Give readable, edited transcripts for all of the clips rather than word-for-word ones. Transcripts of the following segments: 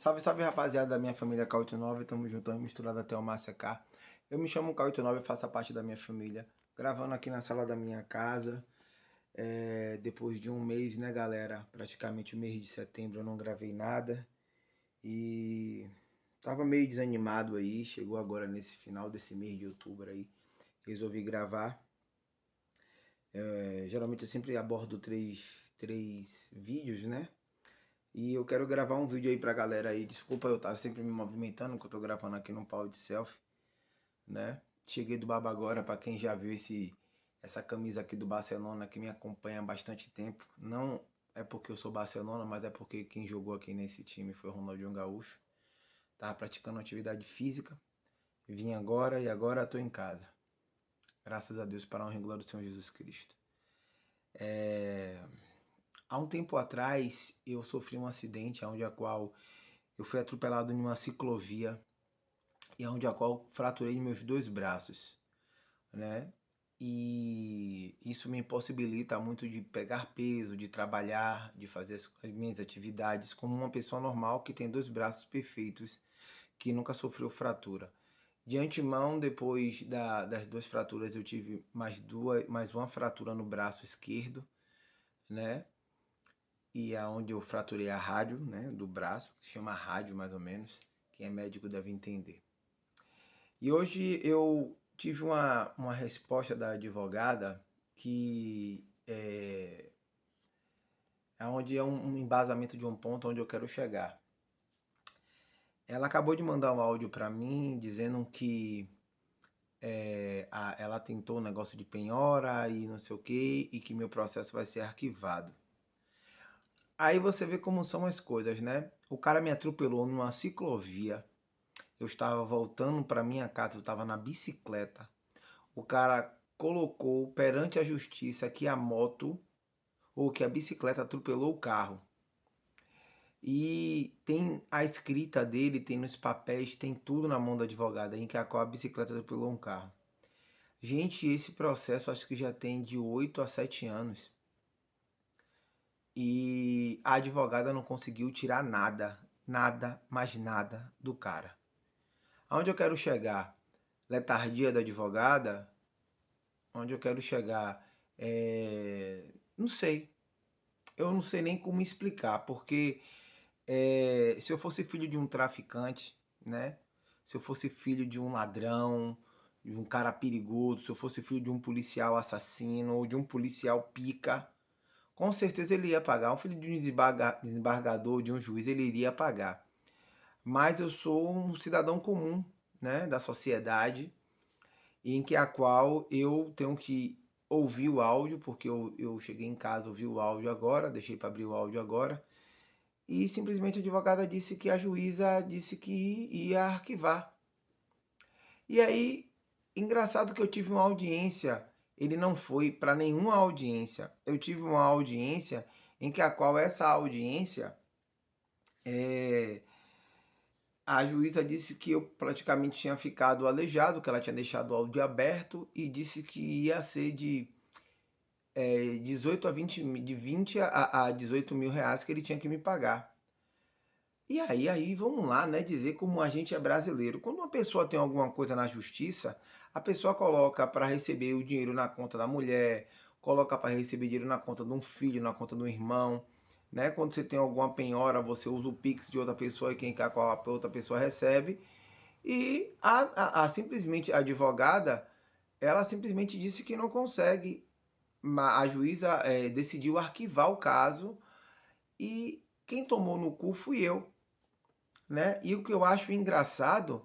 Salve, salve rapaziada da minha família K89, tamo juntão e misturado até o Márcia K. Eu me chamo K89 e faço parte da minha família, gravando aqui na sala da minha casa. Depois de um mês, né galera, praticamente o mês de setembro eu não gravei nada. E tava meio desanimado aí, chegou agora nesse final desse mês de outubro aí, resolvi gravar. Geralmente eu sempre abordo três vídeos, né? E eu quero gravar um vídeo aí pra galera aí. Desculpa eu estar sempre me movimentando, que eu tô gravando aqui num pau de selfie, né? Cheguei do Baba agora, pra quem já viu essa camisa aqui do Barcelona, que me acompanha há bastante tempo. Não é porque eu sou Barcelona, mas é porque quem jogou aqui nesse time foi o Ronaldinho Gaúcho. Tava praticando atividade física, vim agora e agora tô em casa. Graças a Deus, para a honra e glória do Senhor Jesus Cristo. Há um tempo atrás, eu sofri um acidente onde a qual eu fui atropelado em uma ciclovia e onde a qual fraturei meus dois braços, né? E isso me impossibilita muito de pegar peso, de trabalhar, de fazer as minhas atividades como uma pessoa normal que tem dois braços perfeitos, que nunca sofreu fratura. De antemão, depois das duas fraturas, eu tive mais uma fratura no braço esquerdo, né? E é onde eu fraturei a rádio, né, do braço, que se chama rádio mais ou menos. Quem é médico deve entender. E hoje eu tive uma resposta da advogada que é onde é um embasamento de um ponto onde eu quero chegar. Ela acabou de mandar um áudio para mim dizendo que ela tentou um negócio de penhora e não sei o que, e que meu processo vai ser arquivado. Aí você vê como são as coisas, né? O cara me atropelou numa ciclovia. Eu estava voltando para minha casa, eu estava na bicicleta. O cara colocou perante a justiça que a moto ou que a bicicleta atropelou o carro. E tem a escrita dele, tem nos papéis, tem tudo na mão do advogado em que a qual a bicicleta atropelou um carro. Gente, esse processo acho que já tem de 8 a 7 anos. E a advogada não conseguiu tirar nada, nada, mais nada do cara. Aonde eu quero chegar? Letargia da advogada? Onde eu quero chegar? Não sei. Eu não sei nem como explicar, porque se eu fosse filho de um traficante, né? Se eu fosse filho de um ladrão, de um cara perigoso, se eu fosse filho de um policial assassino ou de um policial pica, com certeza ele ia pagar. Um filho de um desembargador, de um juiz, ele iria pagar. Mas eu sou um cidadão comum, né, da sociedade, em que a qual eu tenho que ouvir o áudio, porque eu cheguei em casa, ouvi o áudio agora, deixei para abrir o áudio agora, e simplesmente a advogada disse que a juíza disse que ia arquivar. E aí, engraçado que eu tive uma audiência, ele não foi para nenhuma audiência. Eu tive uma audiência em que a qual essa audiência a juíza disse que eu praticamente tinha ficado aleijado, que ela tinha deixado o áudio aberto e disse que ia ser de 18 a 20, de 20 a 18 mil reais que ele tinha que me pagar. E aí vamos lá, né, dizer como a gente é brasileiro. Quando uma pessoa tem alguma coisa na justiça, a pessoa coloca para receber o dinheiro na conta da mulher, coloca para receber dinheiro na conta de um filho, na conta de um irmão, né? Quando você tem alguma penhora, você usa o Pix de outra pessoa e quem quer qual a outra pessoa recebe. E simplesmente a advogada, ela simplesmente disse que não consegue. A juíza decidiu arquivar o caso e quem tomou no cu fui eu, né? E o que eu acho engraçado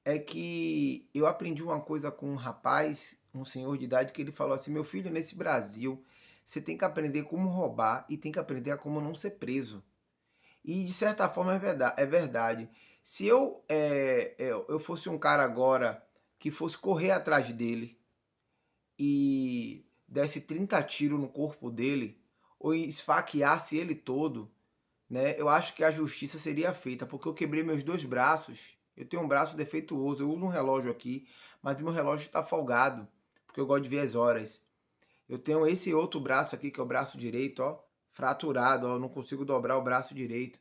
é que eu aprendi uma coisa com um rapaz, um senhor de idade, que ele falou assim: meu filho, nesse Brasil, você tem que aprender como roubar e tem que aprender a como não ser preso. E de certa forma é verdade. Se eu fosse um cara agora que fosse correr atrás dele e desse 30 tiros no corpo dele, ou esfaqueasse ele todo, né? Eu acho que a justiça seria feita, porque eu quebrei meus dois braços. Eu tenho um braço defeituoso, eu uso um relógio aqui, mas meu relógio está folgado, porque eu gosto de ver as horas. Eu tenho esse outro braço aqui, que é o braço direito, ó, fraturado, ó, eu não consigo dobrar o braço direito,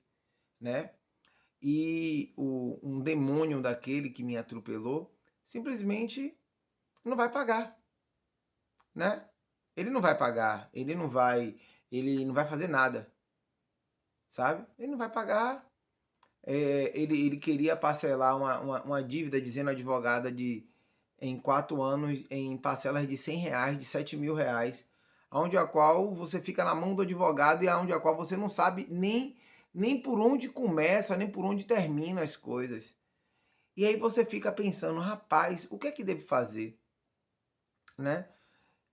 né? e um demônio daquele que me atropelou simplesmente não vai pagar, né? Ele não vai pagar, ele não vai fazer nada, sabe? Ele não vai pagar. Ele queria parcelar uma dívida, dizendo a advogada, em 4 anos, em parcelas de R$ 100, de R$ 7.000, onde a qual você fica na mão do advogado e onde a qual você não sabe nem por onde começa, nem por onde termina as coisas. E aí você fica pensando, rapaz, o que é que devo fazer, né?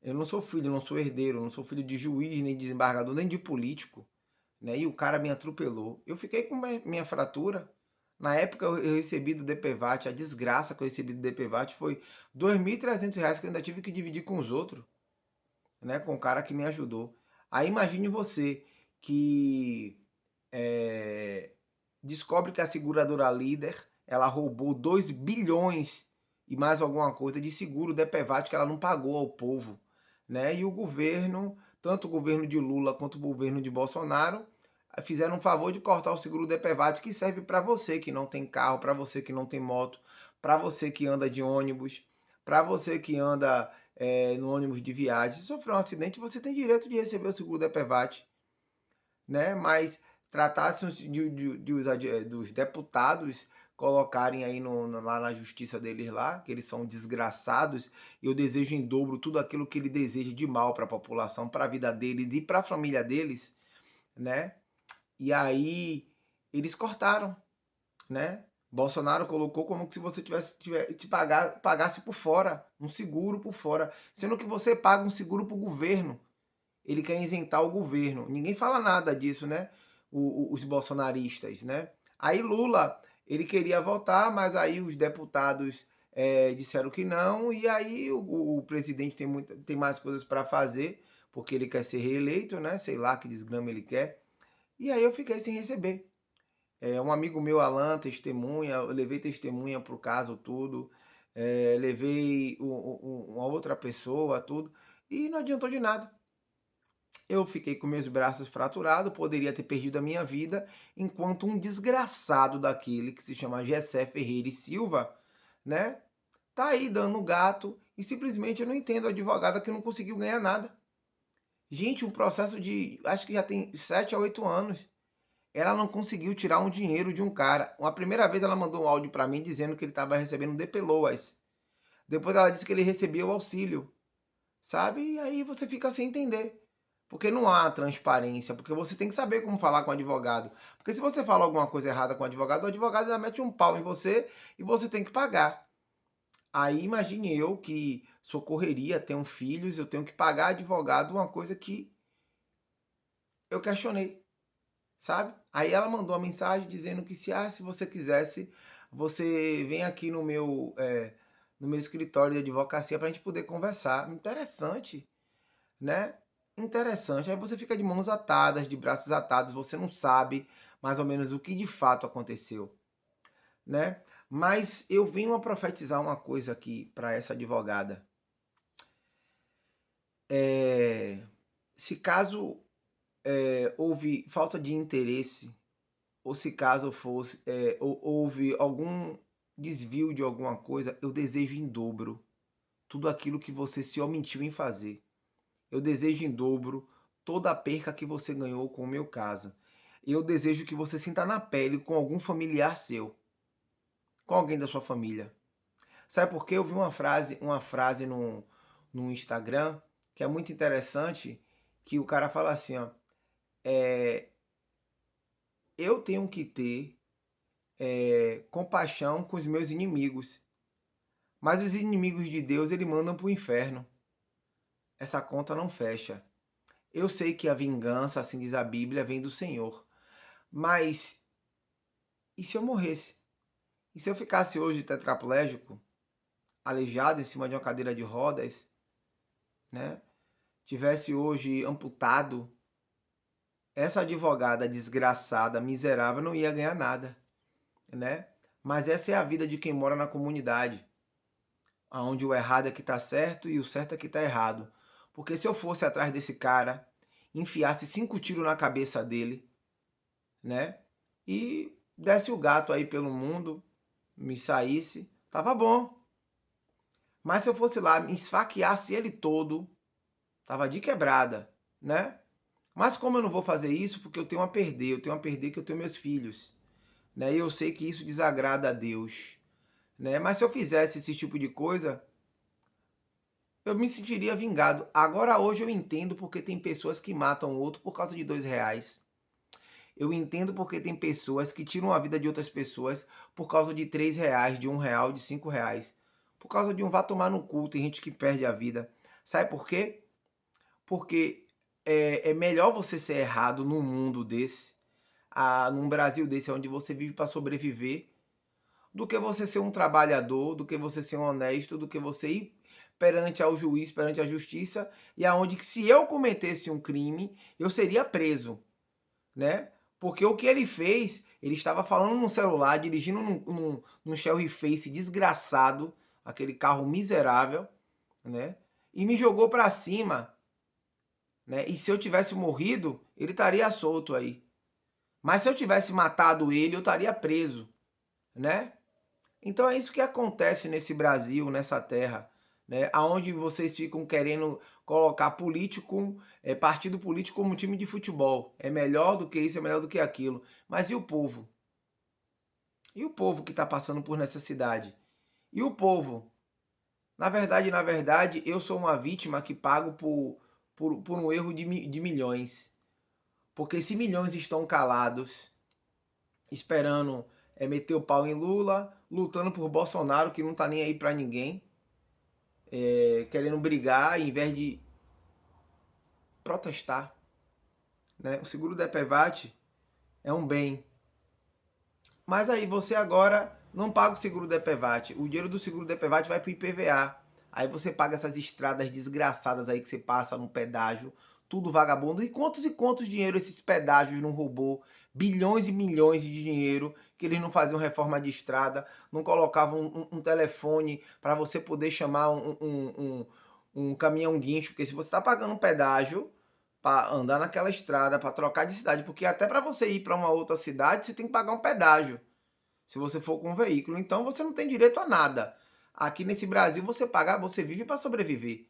Eu não sou filho, não sou herdeiro, não sou filho de juiz, nem de desembargador, nem de político, né? E o cara me atropelou. Eu fiquei com minha fratura. Na época eu recebi do DPVAT, a desgraça que eu recebi do DPVAT foi R$ 2.300 que eu ainda tive que dividir com os outros, né? Com o cara que me ajudou. Aí imagine você que descobre que a seguradora líder, ela roubou 2 bilhões e mais alguma coisa de seguro DPVAT que ela não pagou ao povo, né? E o governo, tanto o governo de Lula quanto o governo de Bolsonaro, fizeram um favor de cortar o seguro DPVAT, que serve para você que não tem carro, para você que não tem moto, para você que anda de ônibus, para você que anda no ônibus de viagem. Se sofrer um acidente, você tem direito de receber o seguro DPVAT, né? Mas tratasse dos deputados colocarem aí lá na justiça deles lá, que eles são desgraçados, e eu desejo em dobro tudo aquilo que ele deseja de mal para a população, para a vida deles e para a família deles, né? E aí eles cortaram, né? Bolsonaro colocou como se você pagasse por fora, um seguro por fora, sendo que você paga um seguro para o governo. Ele quer isentar o governo. Ninguém fala nada disso, né? Os bolsonaristas, né? Aí Lula, ele queria votar, mas aí os deputados disseram que não, e aí o presidente tem mais coisas para fazer, porque ele quer ser reeleito, né? Sei lá que desgrama ele quer. E aí eu fiquei sem receber. Um amigo meu, Alan, testemunha, eu levei testemunha pro caso, tudo. Levei uma outra pessoa, tudo. E não adiantou de nada. Eu fiquei com meus braços fraturados, poderia ter perdido a minha vida, enquanto um desgraçado daquele que se chama Gessé Ferreira e Silva, né? Tá aí dando gato e simplesmente eu não entendo a advogada que não conseguiu ganhar nada. Gente, um processo de, acho que já tem 7 a 8 anos. Ela não conseguiu tirar um dinheiro de um cara. Uma primeira vez ela mandou um áudio para mim dizendo que ele estava recebendo DPLOAS. Depois ela disse que ele recebia o auxílio, sabe? E aí você fica sem entender. Porque não há transparência, porque você tem que saber como falar com o advogado. Porque se você fala alguma coisa errada com o advogado já mete um pau em você e você tem que pagar. Aí imagine eu que socorreria, tenho filhos, eu tenho que pagar advogado, uma coisa que eu questionei, sabe? Aí ela mandou uma mensagem dizendo que se você quisesse, você vem aqui no meu escritório de advocacia para a gente poder conversar. Interessante, né? Interessante. Aí você fica de mãos atadas, de braços atados, você não sabe mais ou menos o que de fato aconteceu, né? Mas eu venho a profetizar uma coisa aqui para essa advogada. Se caso houve falta de interesse, ou se caso houve algum desvio de alguma coisa, eu desejo em dobro tudo aquilo que você se omitiu em fazer. Eu desejo em dobro toda a perca que você ganhou com o meu caso. Eu desejo que você sinta na pele com algum familiar seu, com alguém da sua família. Sabe por quê? Eu vi uma frase no Instagram que é muito interessante, que o cara fala assim, ó, eu tenho que ter compaixão com os meus inimigos, mas os inimigos de Deus ele mandam para o inferno. Essa conta não fecha. Eu sei que a vingança, assim diz a Bíblia, vem do Senhor. Mas e se eu morresse? E se eu ficasse hoje tetraplégico, aleijado em cima de uma cadeira de rodas, né? Tivesse hoje amputado, essa advogada desgraçada, miserável, não ia ganhar nada, né? Mas essa é a vida de quem mora na comunidade, onde o errado é que está certo e o certo é que está errado. Porque se eu fosse atrás desse cara, enfiasse 5 tiros na cabeça dele, né? E desse o gato aí pelo mundo, me saísse, tava bom. Mas se eu fosse lá, me esfaqueasse ele todo, tava de quebrada, né? Mas como eu não vou fazer isso, porque eu tenho a perder, que eu tenho meus filhos, né? E eu sei que isso desagrada a Deus, né? Mas se eu fizesse esse tipo de coisa, eu me sentiria vingado. Agora hoje eu entendo porque tem pessoas que matam o outro por causa de R$ 2. Eu entendo porque tem pessoas que tiram a vida de outras pessoas por causa de R$ 3, de R$ 1, de R$ 5. Por causa de um vá tomar no cu, tem gente que perde a vida. Sabe por quê? Porque é melhor você ser errado num mundo desse, num Brasil desse, onde você vive para sobreviver, do que você ser um trabalhador, do que você ser um honesto, do que você ir perante ao juiz, perante a justiça, e aonde que se eu cometesse um crime, eu seria preso, né? Porque o que ele fez, ele estava falando no celular, dirigindo num Shelby Face desgraçado, aquele carro miserável, né? E me jogou para cima, né? E se eu tivesse morrido, ele estaria solto aí. Mas se eu tivesse matado ele, eu estaria preso, né? Então é isso que acontece nesse Brasil, nessa terra, né? Aonde vocês ficam querendo colocar político, partido político como time de futebol. É melhor do que isso, é melhor do que aquilo. Mas e o povo? E o povo que está passando por necessidade? E o povo? Na verdade, eu sou uma vítima que pago por um erro de milhões. Porque se milhões estão calados, esperando meter o pau em Lula, lutando por Bolsonaro, que não tá nem aí pra ninguém, querendo brigar, em vez de protestar, né? O seguro DPVAT é um bem. Mas aí você agora não paga o seguro DPVAT. O dinheiro do seguro DPVAT vai pro IPVA. Aí você paga essas estradas desgraçadas aí que você passa no pedágio, tudo vagabundo. E quantos dinheiro esses pedágios não roubou? Bilhões e milhões de dinheiro que eles não faziam reforma de estrada, não colocavam um telefone para você poder chamar um caminhão guincho, porque se você está pagando um pedágio para andar naquela estrada, para trocar de cidade, porque até para você ir para uma outra cidade, você tem que pagar um pedágio, se você for com um veículo. Então você não tem direito a nada. Aqui nesse Brasil você paga, você vive para sobreviver,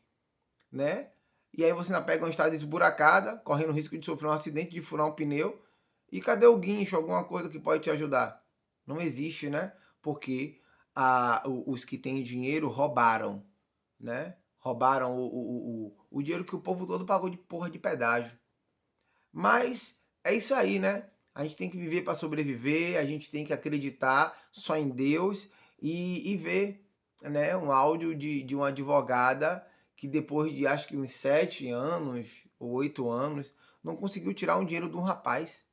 né? E aí você ainda pega uma estrada esburacada, correndo o risco de sofrer um acidente, de furar um pneu. E cadê o guincho, alguma coisa que pode te ajudar? Não existe, né? Porque os que têm dinheiro roubaram, né? Roubaram o dinheiro que o povo todo pagou de porra de pedágio. Mas é isso aí, né? A gente tem que viver para sobreviver, a gente tem que acreditar só em Deus e ver, né, um áudio de uma advogada que depois de acho que uns 7 anos ou 8 anos não conseguiu tirar um dinheiro de um rapaz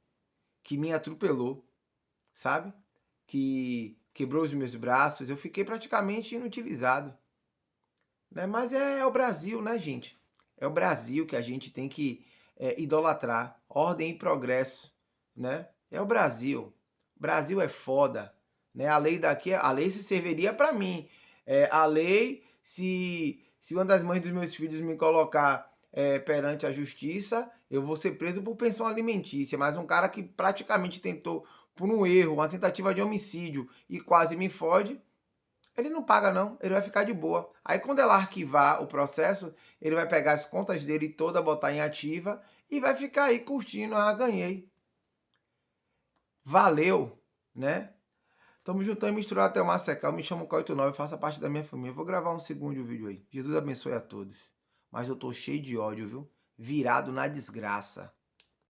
que me atropelou, sabe? Que quebrou os meus braços, eu fiquei praticamente inutilizado, né? Mas é o Brasil, né, gente? É o Brasil que a gente tem que idolatrar. Ordem e progresso, né? É o Brasil. O Brasil é foda, né? A lei daqui, a lei se serviria para mim. A lei, se uma das mães dos meus filhos me colocar perante a justiça, eu vou ser preso por pensão alimentícia. Mas um cara que praticamente tentou, por um erro, uma tentativa de homicídio e quase me fode, ele não paga não, ele vai ficar de boa. Aí quando ela arquivar o processo, ele vai pegar as contas dele toda, botar em ativa e vai ficar aí curtindo, ganhei. Valeu, né? Tamo juntando e misturado até o Massecal. Me chamo K89, faça parte da minha família. Vou gravar um segundo vídeo aí. Jesus abençoe a todos. Mas eu tô cheio de ódio, viu? Virado na desgraça.